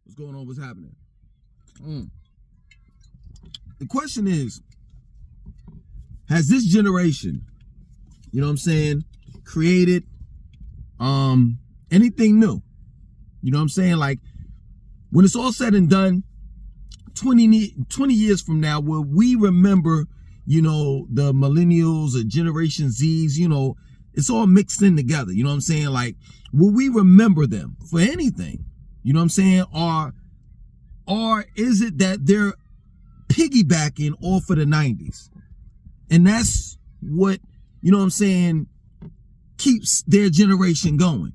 What's going on? What's happening? The question is, has this generation, you know what I'm saying, created anything new? You know what I'm saying? Like, when it's all said and done, 20 years from now, will we remember, you know, the millennials or Generation Zs, you know, it's all mixed in together. You know what I'm saying? Like, will we remember them for anything? You know what I'm saying? Or is it that they're piggybacking off of the 90s? And that's what, you know what I'm saying, keeps their generation going.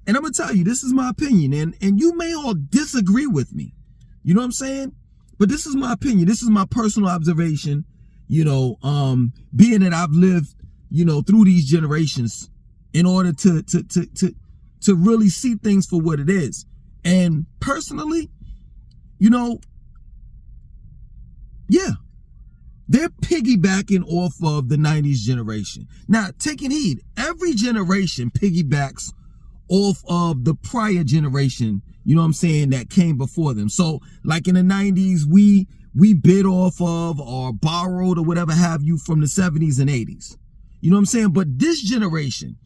And I'm going to tell you, this is my opinion. And you may all disagree with me. You know what I'm saying? But this is my opinion. This is my personal observation, you know, being that I've lived, you know, through these generations in order to really see things for what it is. And personally, you know, yeah, they're piggybacking off of the 90s generation. Now, taking heed, every generation piggybacks off of the prior generation, you know what I'm saying, that came before them. So, like in the 90s, we bid off of or borrowed or whatever have you from the 70s and 80s. You know what I'm saying? But this generation,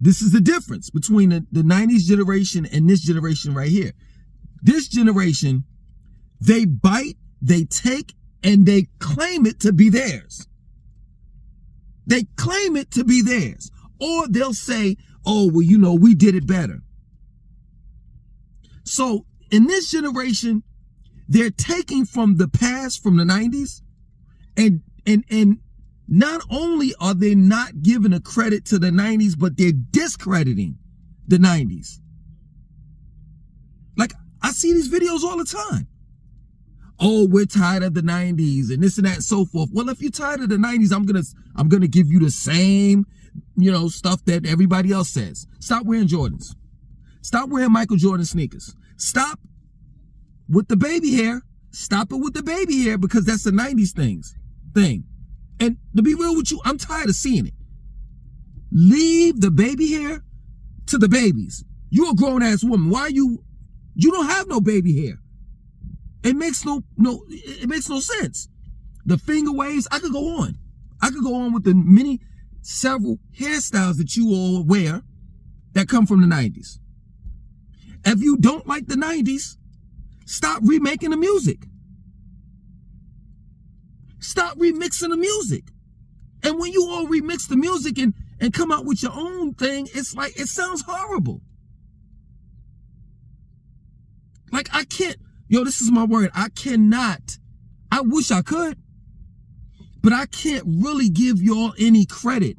this is the difference between the 90s generation and this generation right here. This generation, they bite, they take, and they claim it to be theirs. They claim it to be theirs. Or they'll say, oh, well, you know, we did it better. So in this generation, they're taking from the past, from the 90s, and not only are they not giving a credit to the 90s, but they're discrediting the 90s. Like, I see these videos all the time. Oh, we're tired of the 90s and this and that and so forth. Well, if you're tired of the 90s, I'm gonna give you the same, you know, stuff that everybody else says. Stop wearing Jordans. Stop wearing Michael Jordan sneakers. Stop with the baby hair. Stop it with the baby hair, because that's the 90s thing. And to be real with you, I'm tired of seeing it. Leave the baby hair to the babies. You're a grown ass woman. Why you don't have no baby hair? It makes no sense. The finger waves, I could go on. I could go on with the several hairstyles that you all wear that come from the 90s. If you don't like the 90s, stop remaking the music. Stop remixing the music. And when you all remix the music and come out with your own thing, it's like, it sounds horrible. Like, I can't, yo, this is my word. I wish I could, but I can't really give y'all any credit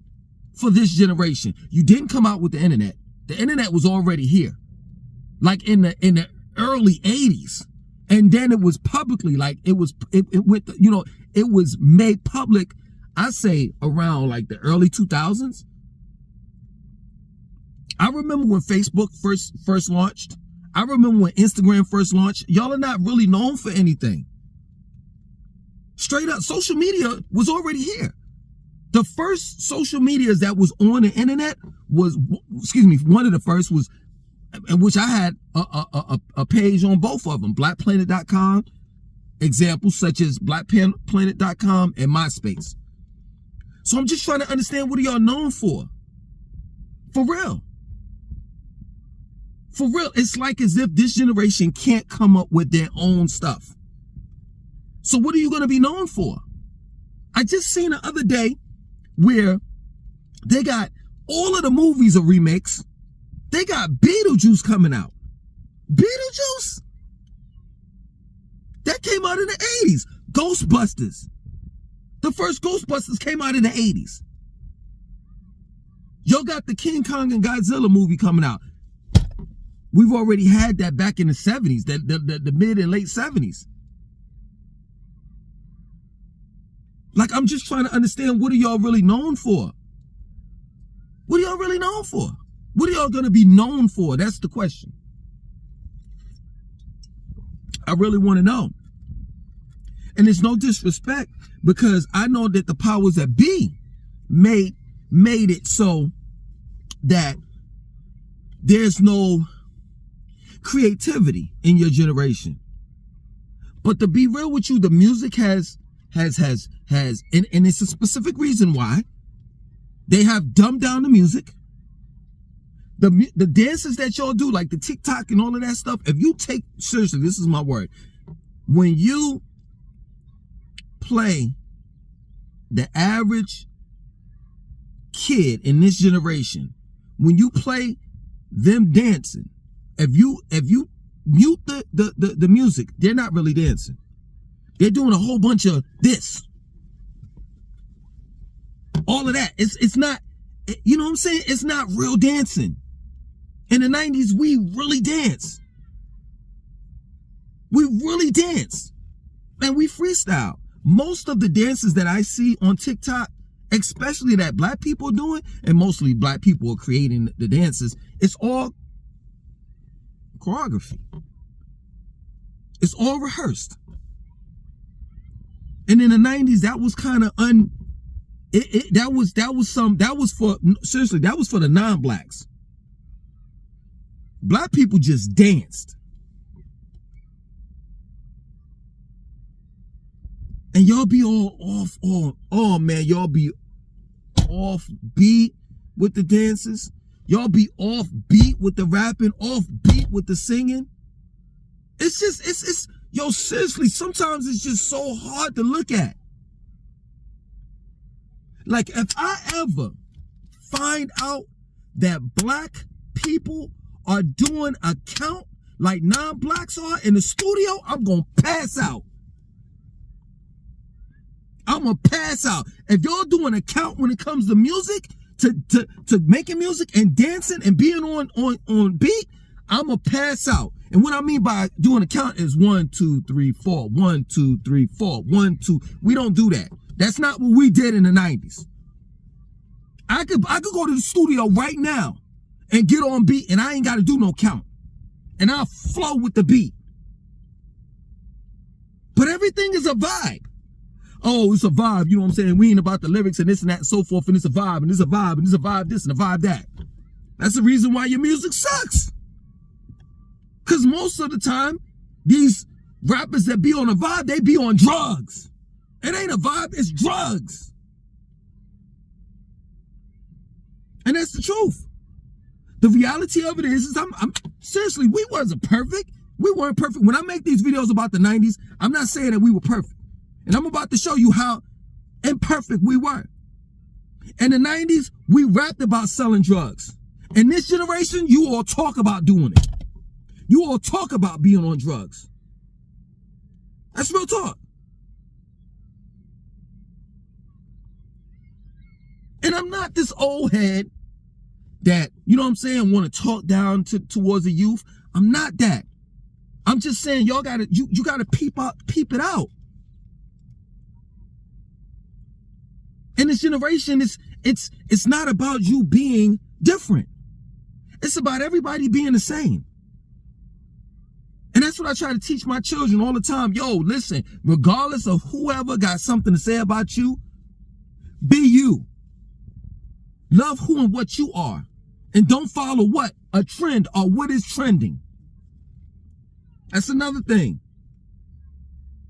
for this generation. You didn't come out with the internet. The internet was already here. Like in the early 80s. And then it was publicly, like it went, you know, it was made public, I say around like the early 2000s. I remember when Facebook first launched. I remember when Instagram first launched. Y'all are not really known for anything. Straight up, social media was already here. The first social medias that was on the internet was, one of the first was, in which I had a page on both of them, blackplanet.com, examples such as blackplanet.com and MySpace. So I'm just trying to understand, what are y'all known for? For real. For real, it's like as if this generation can't come up with their own stuff. So what are you going to be known for? I just seen the other day where they got all of the movies are remakes. They got Beetlejuice coming out. Beetlejuice? That came out in the 80s. Ghostbusters. The first Ghostbusters came out in the 80s. Y'all got the King Kong and Godzilla movie coming out. We've already had that back in the 70s, the mid and late 70s. Like, I'm just trying to understand, what are y'all really known for? What are y'all really known for? What are y'all going to be known for? That's the question. I really want to know. And it's no disrespect, because I know that the powers that be made it so that there's no creativity in your generation. But to be real with you, the music has, and it's a specific reason why they have dumbed down the music. The dances that y'all do, like the TikTok and all of that stuff, if you take, seriously, this is my word, when you play the average kid in this generation, when you play them dancing, if you mute the music, they're not really dancing. They're doing a whole bunch of this. All of that. It's not, you know what I'm saying? It's not real dancing. In the 90s, we really dance. We really dance. And we freestyle. Most of the dances that I see on TikTok, especially that black people are doing, and mostly black people are creating the dances, it's all choreography. It's all rehearsed. And in the 90s, that was kind of that was for the non-blacks. Black people just danced. And y'all be all off, oh man, y'all be off beat with the dances. Y'all be off beat with the rapping, off beat with the singing. It's just, yo, seriously, sometimes it's just so hard to look at. Like, if I ever find out that black people are doing a count like non-blacks are in the studio, I'm gonna pass out. I'm gonna pass out. If y'all doing a count when it comes to music, to making music and dancing and being on beat, I'm gonna pass out. And what I mean by doing a count is 1, 2, 3, 4, 1, 2, 3, 4, 1, 2. We don't do that. That's not what we did in the 90s. I could go to the studio right now and get on beat, and I ain't got to do no count. And I'll flow with the beat. But everything is a vibe. Oh, it's a vibe, you know what I'm saying? We ain't about the lyrics and this and that and so forth, and it's a vibe, and it's a vibe, and it's a vibe this and a vibe that. That's the reason why your music sucks. Because most of the time, these rappers that be on a vibe, they be on drugs. It ain't a vibe, it's drugs. And that's the truth. The reality of it is I'm seriously, we wasn't perfect. We weren't perfect. When I make these videos about the 90s, I'm not saying that we were perfect. And I'm about to show you how imperfect we were. In the 90s, we rapped about selling drugs. In this generation, you all talk about doing it. You all talk about being on drugs. That's real talk. And I'm not this old head that, you know what I'm saying, want to talk down towards the youth. I'm not that. I'm just saying y'all gotta, you gotta peep it out. In this generation, it's not about you being different. It's about everybody being the same. And that's what I try to teach my children all the time. Yo, listen, regardless of whoever got something to say about you, be you. Love who and what you are. And don't follow what? A trend or what is trending. That's another thing.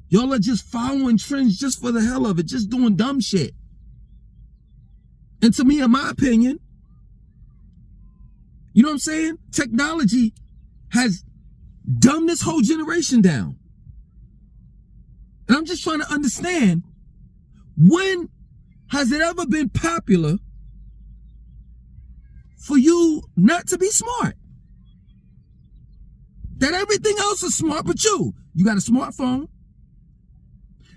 Y'all are just following trends just for the hell of it, just doing dumb shit. And to me, in my opinion, you know what I'm saying? Technology has dumbed this whole generation down. And I'm just trying to understand, when has it ever been popular for you not to be smart? That everything else is smart but you. You got a smartphone.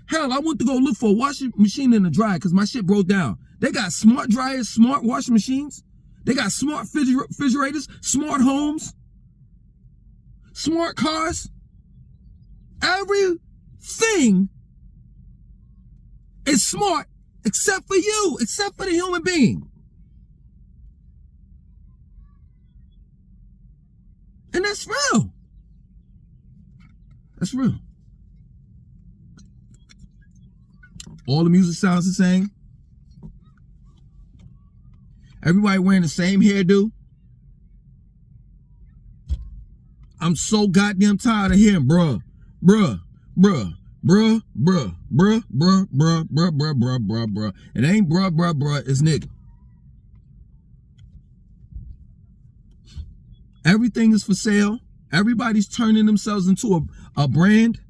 Hell, I went to go look for a washing machine in the dryer because my shit broke down. They got smart dryers, smart washing machines. They got smart refrigerators, smart homes, smart cars. Everything is smart except for you, except for the human being. And that's real. That's real. All the music sounds the same. Everybody wearing the same hairdo. I'm so goddamn tired of hearing bruh, bruh, bruh, bruh, bruh, bruh, bruh, bruh, bruh, bruh, bruh, bruh, bruh. It ain't bruh, bruh, bruh, it's nigga. Everything is for sale. Everybody's turning themselves into a brand.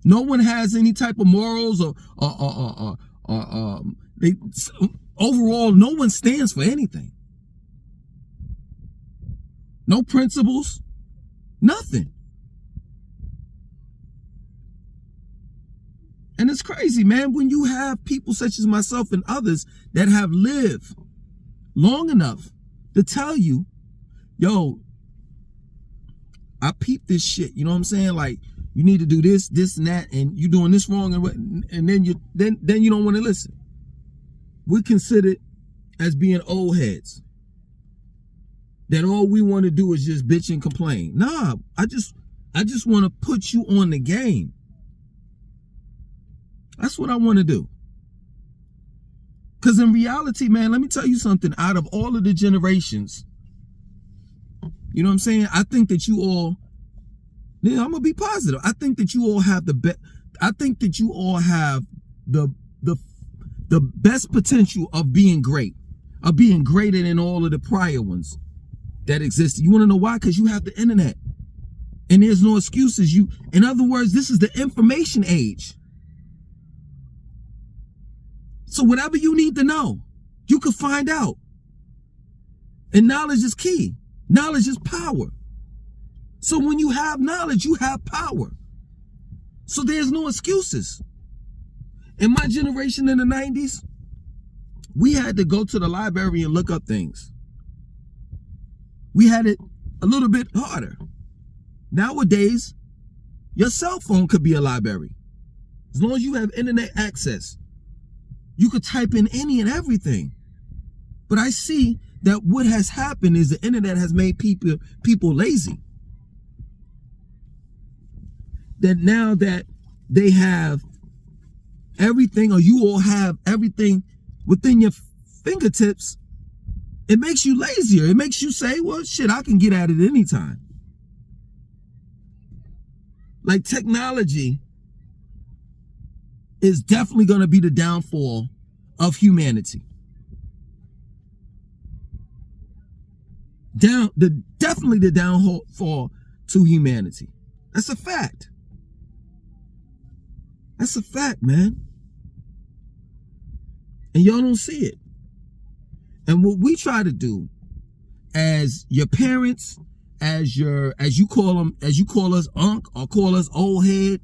No one has any type of morals or they, overall, no one stands for anything. No principles, nothing. And it's crazy, man, when you have people such as myself and others that have lived long enough to tell you, yo, I peeped this shit. You know what I'm saying? Like, you need to do this, this, and that, and you're doing this wrong, and then you don't want to listen. We're considered as being old heads. That all we want to do is just bitch and complain. Nah, I just want to put you on the game. That's what I want to do. Because in reality, man, let me tell you something. Out of all of the generations, you know what I'm saying? I think that you all, I'm going to be positive. I think that you all have the best. I think that you all have the best potential of being great, of being greater than all of the prior ones that existed. You want to know why? Because you have the internet. And there's no excuses. In other words, this is the information age. So whatever you need to know, you can find out. And knowledge is key. Knowledge is power. So when you have knowledge, you have power. So there's no excuses. In my generation in the 90s, we had to go to the library and look up things. We had it a little bit harder. Nowadays, your cell phone could be a library. As long as you have internet access, you could type in any and everything. But I see that what has happened is the internet has made people lazy. That now that they have everything, or you all have everything within your fingertips, it makes you lazier. It makes you say, well, shit, I can get at it anytime. Like, technology is definitely going to be the downfall of humanity. Definitely the downfall to humanity. That's a fact. That's a fact, man. And y'all don't see it. And what we try to do as your parents, as you call us unk or call us old head,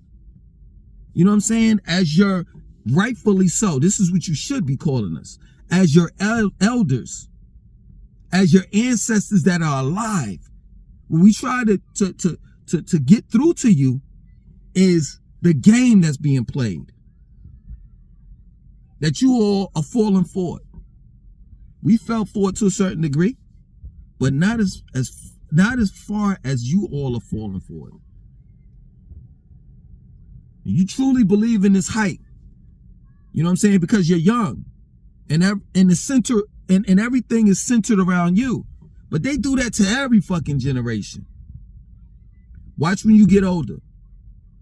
you know what I'm saying? As your, rightfully so, this is what you should be calling us, as your elders, as your ancestors that are alive. When we try to get through to you is the game that's being played, that you all are falling for it. We fell for it to a certain degree, but not as far as you all are falling for it. You truly believe in this hype, you know what I'm saying? Because you're young, and the center and everything is centered around you. But they do that to every fucking generation. Watch when you get older.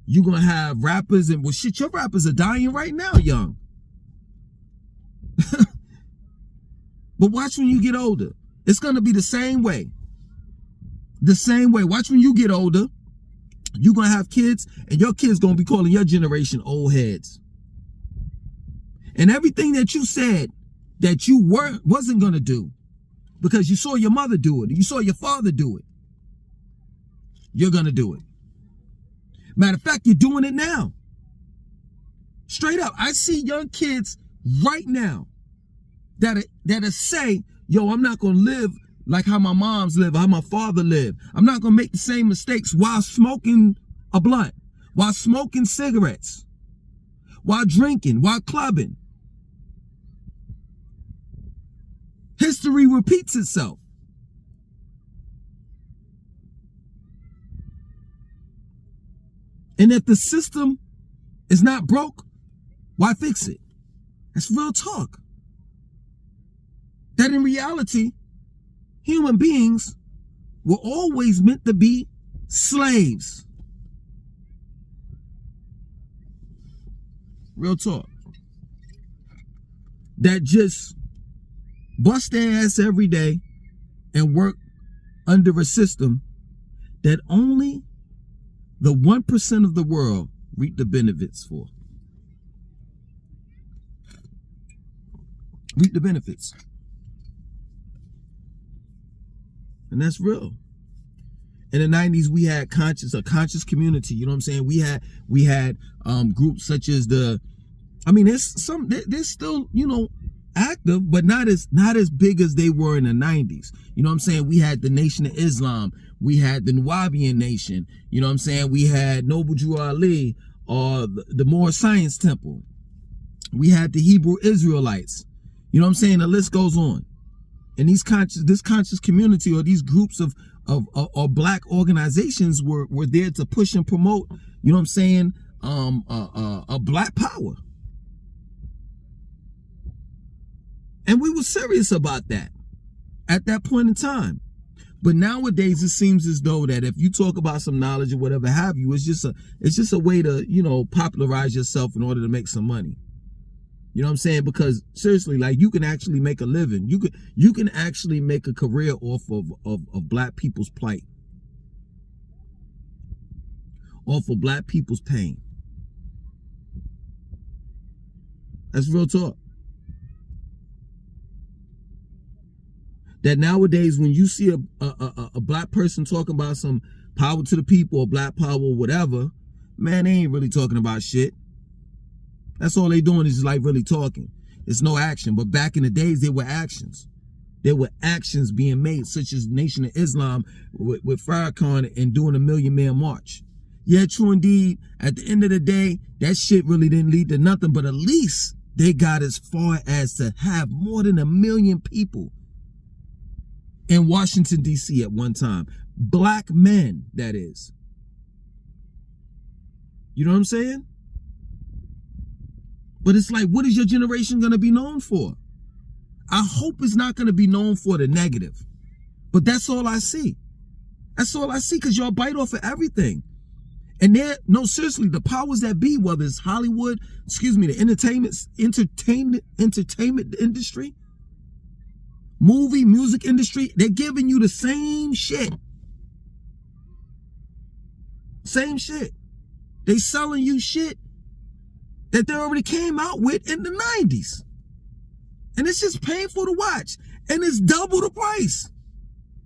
You're gonna have rappers, and well, shit, your rappers are dying right now, young. But watch when you get older. It's gonna be the same way. The same way. Watch when you get older. You're gonna have kids, and your kids gonna be calling your generation old heads. And everything that you said that you wasn't gonna do because you saw your mother do it, you saw your father do it, you're gonna do it. Matter of fact, you're doing it now. Straight up, I see young kids right now that say, yo, I'm not gonna live like how my moms live, how my father lived. I'm not gonna make the same mistakes while smoking a blunt, while smoking cigarettes, while drinking, while clubbing. History repeats itself. And if the system is not broke, why fix it? That's real talk. That in reality, human beings were always meant to be slaves. Real talk. That just bust their ass every day and work under a system that only the 1% of the world reap the benefits for. Reap the benefits. And that's real. In the 90s, we had a conscious community. You know what I'm saying? We had groups such as they're still, active, but not as big as they were in the 90s. You know what I'm saying? We had the Nation of Islam. We had the Nuwabian Nation. You know what I'm saying? We had Noble Drew Ali, or the Moore Science Temple. We had the Hebrew Israelites. You know what I'm saying? The list goes on. And this conscious community, or these groups of black organizations were there to push and promote, you know what I'm saying, a black power. And we were serious about that at that point in time. But nowadays it seems as though that if you talk about some knowledge or whatever have you, it's just a way to, popularize yourself in order to make some money. You know what I'm saying? Because seriously, like, you can actually make a living. You can actually make a career off of black people's plight. Off of black people's pain. That's real talk. That nowadays, when you see a black person talking about some power to the people or black power or whatever, man, they ain't really talking about shit. That's all they doing is like really talking. It's no action. But back in the days, there were actions. There were actions being made, such as Nation of Islam with Farrakhan and doing a 1 Million Man March. Yeah, true indeed. At the end of the day, that shit really didn't lead to nothing, but at least they got as far as to have more than 1 million people in Washington, D.C. at one time. Black men, that is. You know what I'm saying? But it's like, what is your generation going to be known for? I hope it's not going to be known for the negative. But that's all I see. That's all I see, because y'all bite off of everything. And seriously, the powers that be, whether it's Hollywood, the entertainment industry, music industry, they're giving you the same shit. Same shit. They selling you shit that they already came out with in the 90s. And it's just painful to watch. And it's double the price.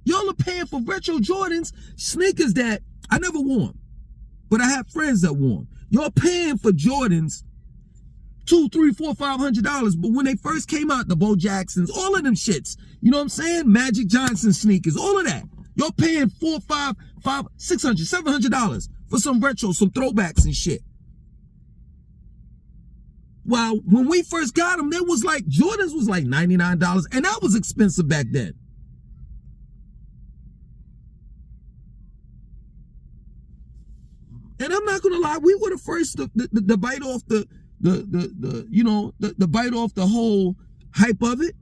Y'all are paying for retro Jordans, sneakers that I never wore, but I have friends that wore. Y'all paying for Jordans $200, $300, $400, $500. But when they first came out, the Bo Jacksons, all of them shits, you know what I'm saying? Magic Johnson sneakers, all of that. Y'all paying $400, $500, $600, $700 for some retro, some throwbacks and shit. Well, when we first got them, there was like, Jordans was like $99, and that was expensive back then. And I'm not gonna lie, we were the first to bite off the bite off the whole hype of it.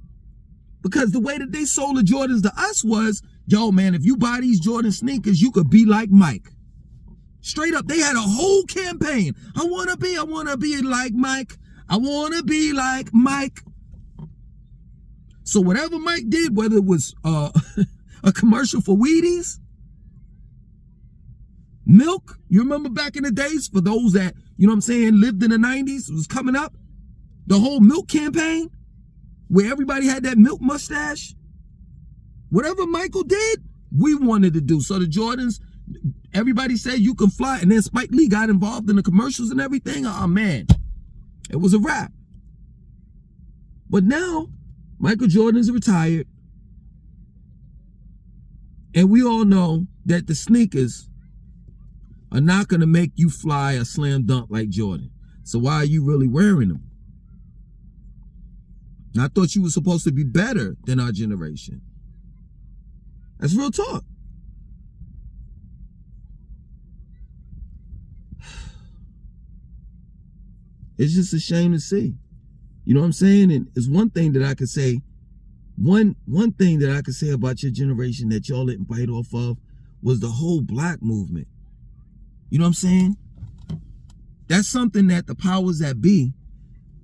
Because the way that they sold the Jordans to us was, yo man, if you buy these Jordan sneakers, you could be like Mike. Straight up, they had a whole campaign. I wanna be like Mike. I wanna be like Mike. So whatever Mike did, whether it was a commercial for Wheaties, milk, you remember back in the days, for those that, you know what I'm saying, lived in the 90s, was coming up, the whole milk campaign, where everybody had that milk mustache. Whatever Michael did, we wanted to do. So the Jordans, everybody said you can fly, and then Spike Lee got involved in the commercials and everything. Oh man, it was a wrap. But now, Michael Jordan's retired, and we all know that the sneakers are not going to make you fly a slam dunk like Jordan. So why are you really wearing them? I thought you were supposed to be better than our generation. That's real talk. It's just a shame to see. You know what I'm saying? And it's one thing that I could say, One thing that I could say about your generation that y'all didn't bite off of was the whole black movement. You know what I'm saying? That's something that the powers that be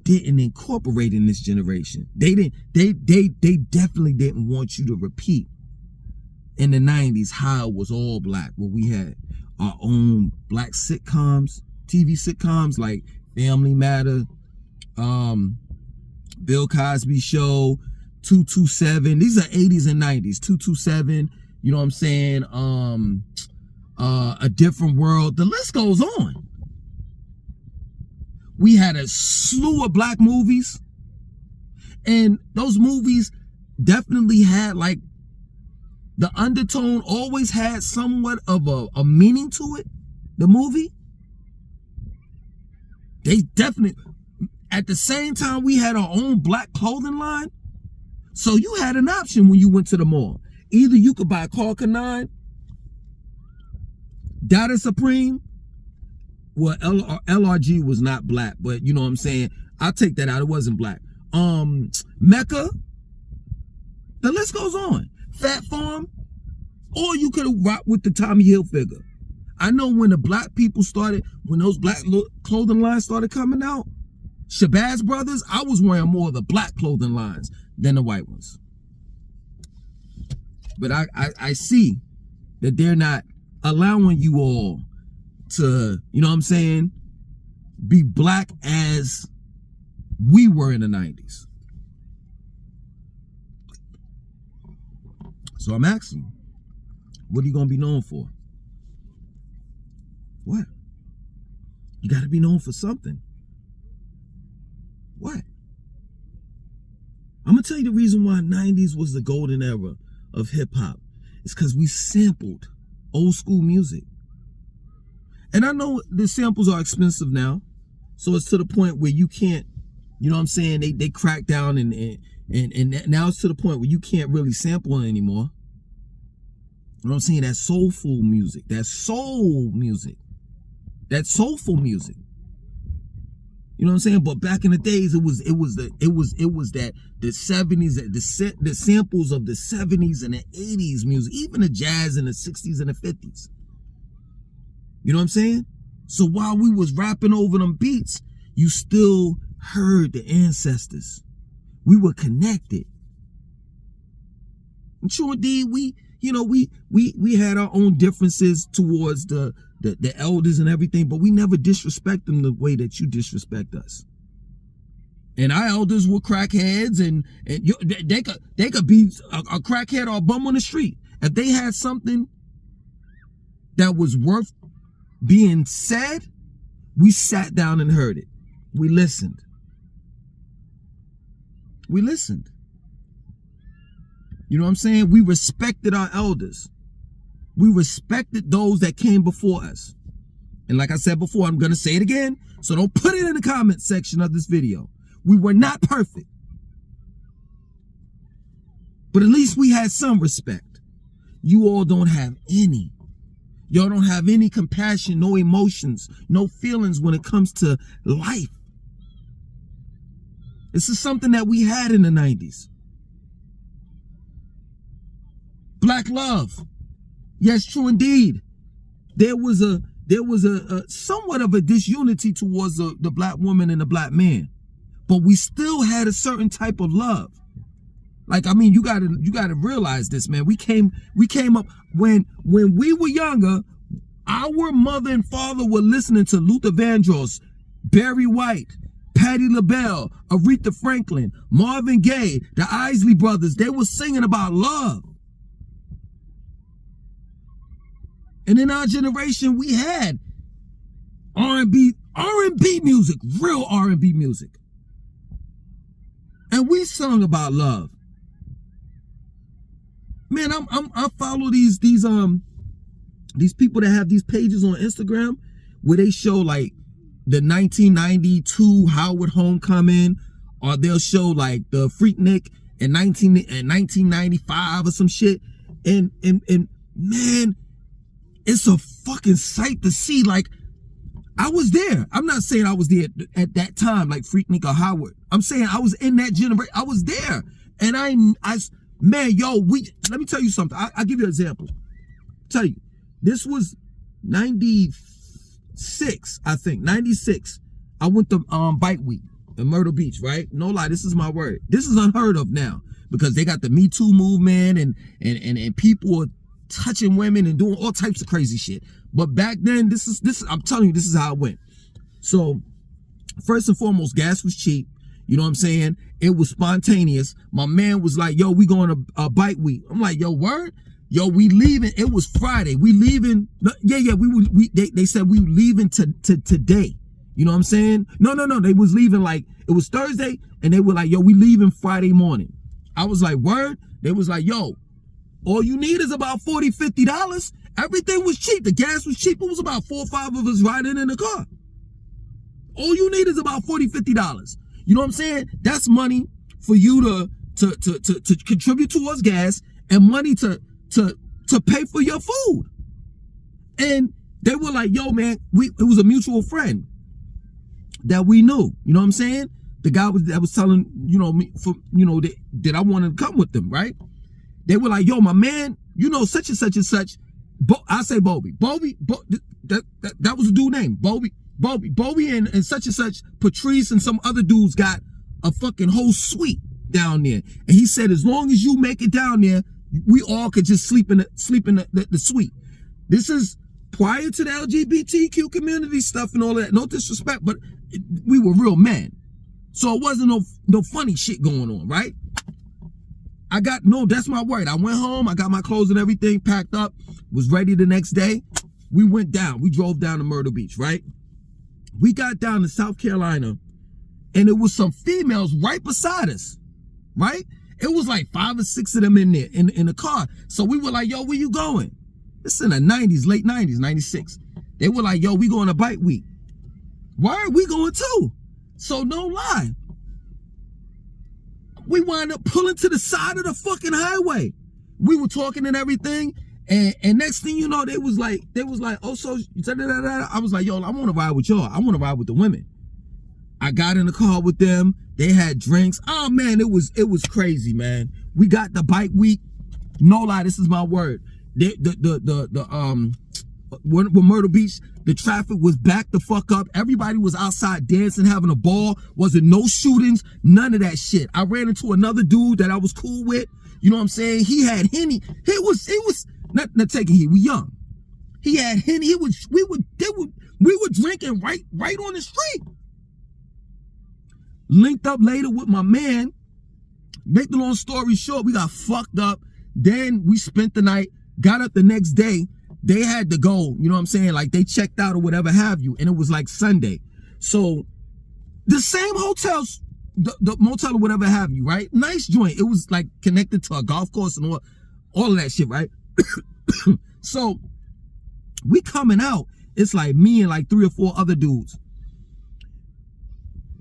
didn't incorporate in this generation. They definitely didn't want you to repeat in the 90s how it was all black, where we had our own black sitcoms, TV sitcoms like Family Matter, Bill Cosby Show, 227. These are 80s and 90s. 227, you know what I'm saying? A Different World. The list goes on. We had a slew of black movies, and those movies definitely had, like, the undertone always had somewhat of a meaning to it. The movie, they definitely, at the same time, we had our own black clothing line. So you had an option when you went to the mall. Either you could buy Carca 9, Dada Supreme. Well, LRG was not black, but you know what I'm saying? I'll take that out. It wasn't black. Mecca. The list goes on. Fat Farm. Or you could have rocked with the Tommy Hilfiger. I know when the black people started, when those black clothing lines started coming out, Shabazz Brothers, I was wearing more of the black clothing lines than the white ones. But I see that they're not allowing you all to, you know what I'm saying, be black as we were in the 90s. So I'm asking you, what are you going to be known for? What? You got to be known for something. What? I'm going to tell you the reason why 90s was the golden era of hip-hop. It's because we sampled old school music. And I know the samples are expensive now, so it's to the point where you can't, you know what I'm saying, they crack down and now it's to the point where you can't really sample it anymore. You know what I'm saying? That soulful music, that soul music, that soulful music. You know what I'm saying? But back in the days, it was that the 70s, the samples of the 70s and the 80s music, even the jazz in the 60s and the 50s. You know what I'm saying? So while we was rapping over them beats, you still heard the ancestors. We were connected. And true indeed, we had our own differences towards the elders and everything, but we never disrespect them the way that you disrespect us. And our elders were crackheads, and they could be a crackhead or a bum on the street. If they had something that was worth being said, we sat down and heard it. We listened. We listened. You know what I'm saying? We respected our elders. We respected those that came before us. And like I said before, I'm going to say it again, so don't put it in the comment section of this video. We were not perfect. But at least we had some respect. You all don't have any. Y'all don't have any compassion, no emotions, no feelings when it comes to life. This is something that we had in the 90s. Black love. Yes, true indeed. There was a somewhat of a disunity towards the black woman and the black man. But we still had a certain type of love. Like, I mean, you gotta realize this, man. We came up when we were younger, our mother and father were listening to Luther Vandross, Barry White, Patti LaBelle, Aretha Franklin, Marvin Gaye, the Isley Brothers. They were singing about love. And in our generation, we had R&B music, real R&B music. And we sung about love. Man, I follow these people that have these pages on Instagram where they show like the 1992 Howard Homecoming, or they'll show like the Freaknik in 1995 or some shit. And man, it's a fucking sight to see. Like, I was there. I'm not saying I was there at that time, like Freaknik or Howard. I'm saying I was in that generation. I was there. And man, yo, let me tell you something. I'll give you an example. Tell you, this was 96, I think, 96. I went to Bike Week in Myrtle Beach, right? No lie, this is my word. This is unheard of now because they got the Me Too movement and people are touching women and doing all types of crazy shit. But back then, this is I'm telling you, this is how it went. So first and foremost, gas was cheap. You know what I'm saying? It was spontaneous. My man was like, yo, we going to a Bike Week. I'm like, yo, word? Yo, we leaving. It was Friday. We leaving. Yeah. They said we leaving today. You know what I'm saying? No. They was leaving like, it was Thursday and they were like, yo, we leaving Friday morning. I was like, word? They was like, yo, all you need is about $40, $50. Everything was cheap. The gas was cheap. It was about 4 or 5 of us riding in the car. All you need is about $40, $50. You know what I'm saying? That's money for you to contribute towards gas and money to pay for your food. And they were like, yo, man, it was a mutual friend that we knew. You know what I'm saying? The guy that was telling, me that I wanted to come with them, right? They were like, yo, my man, such and such and such. I say Bobby. That was a dude name. Bobby and such and such, Patrice and some other dudes got a fucking whole suite down there. And he said, as long as you make it down there, we all could just sleep in the suite. This is prior to the LGBTQ community stuff and all that. No disrespect, but we were real men. So it wasn't no funny shit going on, right? That's my word. I went home, I got my clothes and everything packed up, was ready the next day. We drove down to Myrtle Beach, right? We got down to South Carolina and it was some females right beside us, right? It was like 5 or 6 of them in there in the car. So we were like, yo, where you going? This in the 90s, late 90s, 96. They were like, yo, we going to Bike Week. Why are we going too? So no lie. We wound up pulling to the side of the fucking highway. We were talking and everything. And next thing you know, they was like, oh, so I was like, yo, I want to ride with y'all. I want to ride with the women. I got in the car with them. They had drinks. Oh man, it was crazy, man. We got the Bike Week. No lie, this is my word. With Myrtle Beach, the traffic was backed the fuck up. Everybody was outside dancing, having a ball. Wasn't no shootings, none of that shit. I ran into another dude that I was cool with. You know what I'm saying? He had Henny. He was not taking heat. We young. He had Henny. We were drinking right on the street. Linked up later with my man. Make the long story short, we got fucked up. Then we spent the night, got up the next day. They had to go, you know what I'm saying? Like they checked out or whatever have you. And it was like Sunday. So the same hotels, the motel or whatever have you, right? Nice joint. It was like connected to a golf course and all of that shit, right? So we coming out. It's like me and like 3 or 4 other dudes.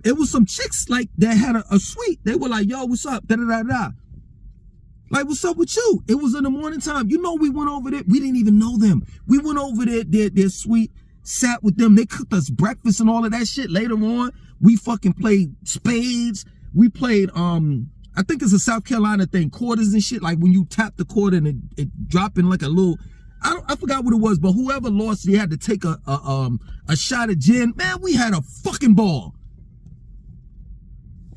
It was some chicks like that had a suite. They were like, yo, what's up? Da-da-da-da. Like, what's up with you? It was in the morning time. We went over there. We didn't even know them. We went over there, their suite, sat with them. They cooked us breakfast and all of that shit. Later on, we fucking played spades. We played, I think it's a South Carolina thing, quarters and shit. Like when you tap the quarter and it drop in like a little, I forgot what it was, but whoever lost, you had to take a shot of gin. Man, we had a fucking ball.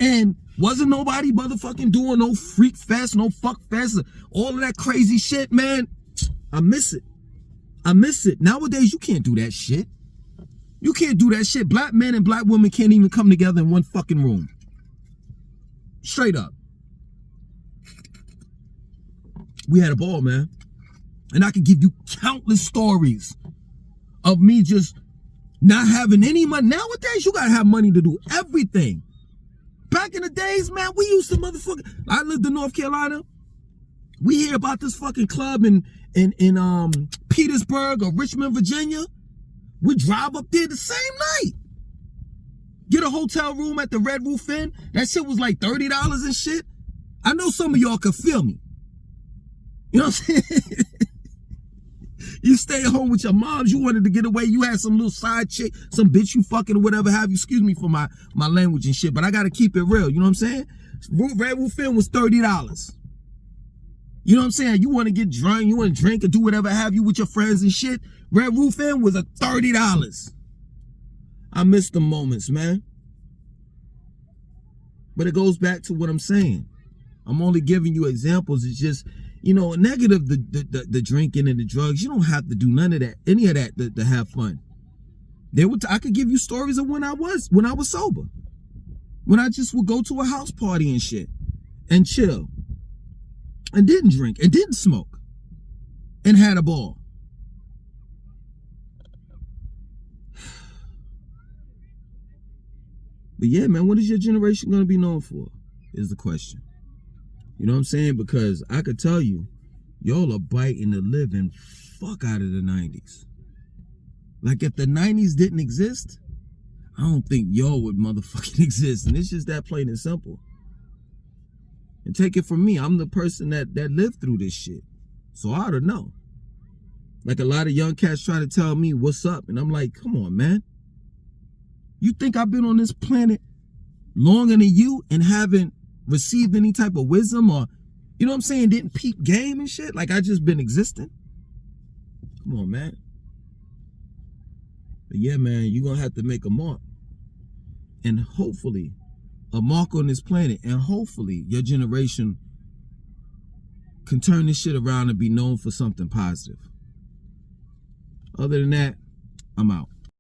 And wasn't nobody motherfucking doing no freak fest, no fuck fest, all of that crazy shit, man. I miss it. Nowadays, you can't do that shit. You can't do that shit. Black men and black women can't even come together in one fucking room. Straight up. We had a ball, man. And I can give you countless stories of me just not having any money. Nowadays, you gotta have money to do everything. Back in the days, man, we used to motherfucking. I lived in North Carolina. We hear about this fucking club in Petersburg or Richmond, Virginia. We drive up there the same night. Get a hotel room at the Red Roof Inn. That shit was like $30 and shit. I know some of y'all can feel me. You know what I'm saying? You stay at home with your moms, you wanted to get away, you had some little side chick, some bitch you fucking or whatever have you, excuse me for my language and shit, but I gotta keep it real, you know what I'm saying? Red Roof Inn was $30. You know what I'm saying? You want to get drunk, you want to drink and do whatever have you with your friends and shit. Red Roof Inn was $30. I miss the moments, man. But it goes back to what I'm saying. I'm only giving you examples. It's just, negative the drinking and the drugs. You don't have to do none of that, any of that to have fun. I could give you stories of when I was sober. When I just would go to a house party and shit and chill and didn't drink and didn't smoke and had a ball. But yeah, man, what is your generation going to be known for is the question. You know what I'm saying? Because I could tell you, y'all are biting the living fuck out of the 90s. Like if the 90s didn't exist, I don't think y'all would motherfucking exist. And it's just that plain and simple. And take it from me, I'm the person that lived through this shit. So I ought to know. Like a lot of young cats try to tell me what's up. And I'm like, come on, man. You think I've been on this planet longer than you and haven't received any type of wisdom or, you know what I'm saying, didn't peep game and shit? Like I just been existing? Come on, man. But yeah, man, you're going to have to make a mark. And hopefully, a mark on this planet. And hopefully, your generation can turn this shit around and be known for something positive. Other than that, I'm out.